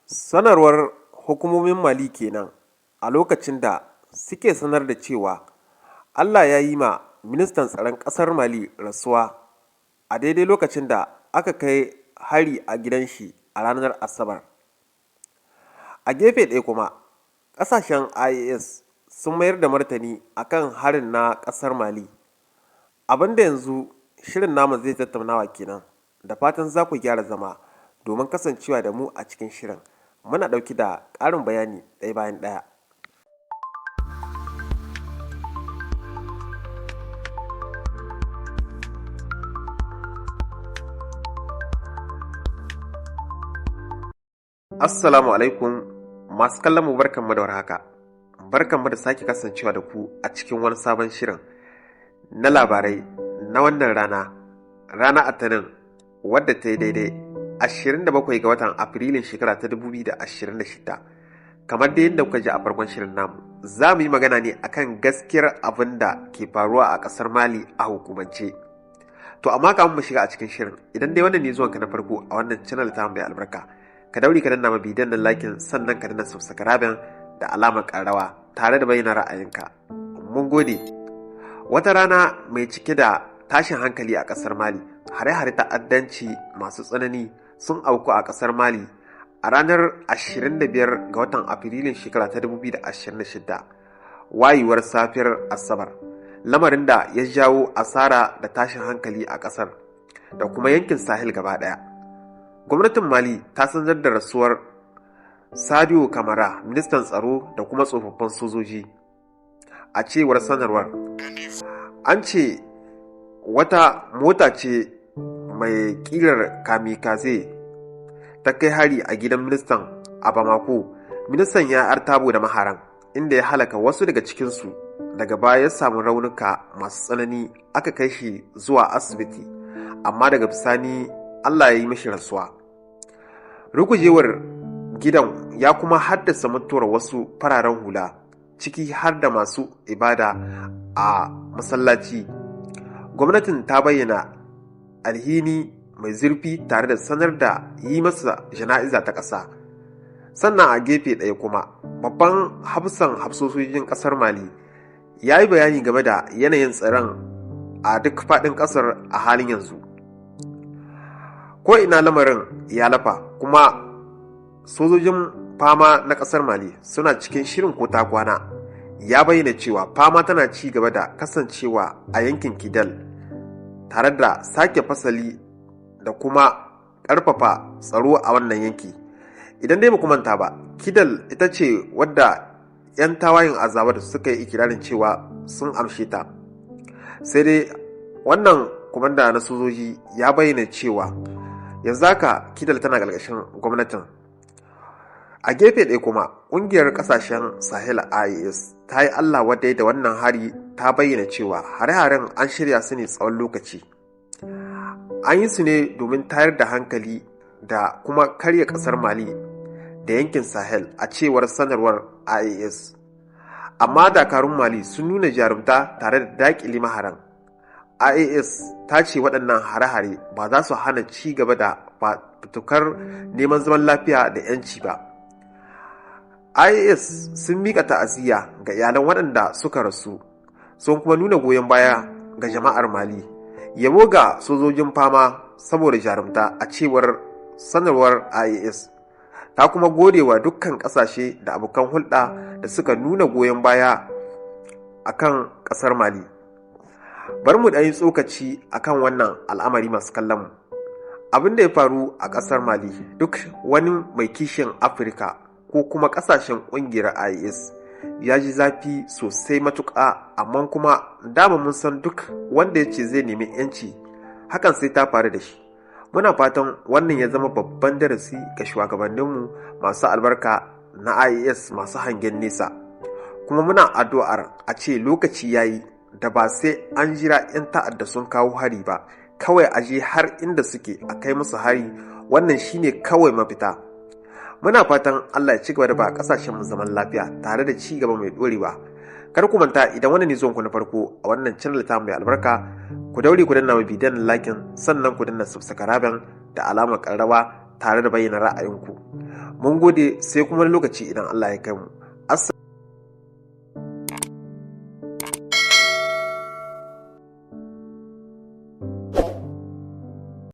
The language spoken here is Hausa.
Sanarwar hukumomin Mali kenan a lokacin da suke sanar da cewa Allah ya yi ma ministan tsaron ƙasar Mali rasuwa a daidai lokacin da aka kai hari a gidan shi a ranar Asabar. A gefe ɗaya kuma, ƙasashen IAS sun mayar da martani akan harin na ƙasar Mali. Abinda yanzu shirin namu zai tattaunawa kenan, da fatan za ku gyara zama domin kasancewa da mu a cikin shirin. Muna ɗauki da ƙarin bayani ɗaya bayan ɗaya. Assalamu alaikum masu kallon mu barkanmu da warhaka. Barkanmu da sake kasancewa da ku a cikin wani sabon shirin na labarai na wannan rana Attanin wadda ta yi daidai 27 ga watan Afrilun shekara ta 2026. Kamar da yadda kuka ji a farkon shirin namu, za mu yi magana ne akan gaskiyar abin da ke faruwa a ƙasar Mali a hukumance. To amma kamun mu shiga a cikin shirin, idan dai wannan ne zuwanka na farko a wannan channel ta mai albarka, ka daure ka danna ma bidiyon nan lakin sannan ka danna subscribe da alamar ƙarawa tare da bayyana ra'ayinka. Mun gode. Wata rana mai cike da tashin hankali a ƙasar Mali, hare-hare ta'addanci masu tsanani sun auku a ƙasar Mali a ranar 25 ga watan Afrilun shekara ta 2026, wayewar safiyar Asabar, lamarin da ya jawo asara da tashin hankali a ƙasar da kuma yankin Sahel gaba ɗaya. Gwamnatin Mali ta sanar da rasuwar Sadio Kamara, ministan tsaro da kuma tsofaffin sojoji. A cewar sanarwar, an ce wata mota ce mai ƙirar kamikaze ta kai hari a gidan ministan a Bamako. Ministan ya artabo da maharan, inda ya halaka wasu daga cikinsu. Daga baya ya samu raunuka masu tsanani, aka kai shi zuwa asibiti, amma daga bisani Allah ya yi mishi rasuwa. Rugujewar gidan ya kuma haddasa mutuwar wasu fararen hula, ciki har da masu ibada a masallaci. Gwamnatin ta bayyana alhini mai zurfi tare da sanar da yi masa jana'iza ta ƙasa. Sannan a gefe ɗaya kuma, babban hafsoshin ƙasar Mali ya yi bayani game da yanayin tsaron a duk faɗin ƙasar a halin yanzu. Ko ina lamarin ya lafa, kuma sojojin fama na ƙasar Mali suna cikin shirin ko ta kwana. Ya bayyana cewa fama tana ci gaba da kasancewa a yankin Kidal, tare da sake fasali da kuma ƙarfafa tsaro a wannan yanki. Idan dai ba manta ba, Kidal ita ce wadda 'yan tawayin azaba da suka yi ikirarin cewa sun amshe ta. Sai dai wannan kumanda na sojoji ya bayyana cewa yanzu haka Kidal tana ƙarƙashin gwamnatin. A gefe ɗaya kuma, ƙungiyar ƙasashen Sahel AES ta yi Allah wadai da wannan hari, ta bayyana cewa hare-haren an shirya su ne tsawon lokaci. An yi su ne domin tayar da hankali da kuma karya ƙasar Mali da yankin Sahel, a cewar sanarwar AES. Amma dakarun Mali sun nuna jarumta tare da daƙile maharan. AES ta ce waɗannan hare-hare ba za su hana ci gaba da fafutukar neman zaman lafiya da 'yanci ba. IAS sun miƙa ta'aziyya ga iyalan waɗanda suka rasu, sun kuma nuna goyon baya ga jama'ar Mali. Yabo ga sojojin fama saboda jarumta, a cewar sanarwar IAS. Ta kuma gode wa dukkan ƙasashe da abokan hulɗa da suka nuna goyon baya a kan ƙasar Mali. Bar mu ɗan yi tsokaci a kan wannan al'amari masu kallon mu. Abin da ya faru a ƙasar Mali, duk wani mai kishin Afirka ko kuma ƙasashen ƙungiyar IAS ya ji zafi sosai matuƙa, amma kuma dama mun san duk wanda ya ce zai nemi 'yanci hakan sai ta faru da shi. Muna fatan wannan ya zama babban darasi ga shugabanninmu masu albarka na IAS masu hangen nesa, kuma muna addu'ar a ce lokaci yayi da ba sai an jira 'yan ta'adda sun kawo hari ba, kawai a je har inda suke a kai musu hari. Wannan shine kawai mafita. Muna fatan Allah ya ci gaba da ba kasashen mu zaman lafiya tare da ci gaba mai dorewa. Kar ku manta, idan wannan ne zuwan ku na farko a wannan channel ta mai albarka, ku daure ku danna bidiyon like, sannan ku danna subscribe da alamar karrawa tare da bayyana ra'ayinku. Mun gode sai kuma wani lokaci idan Allah ya kai mu.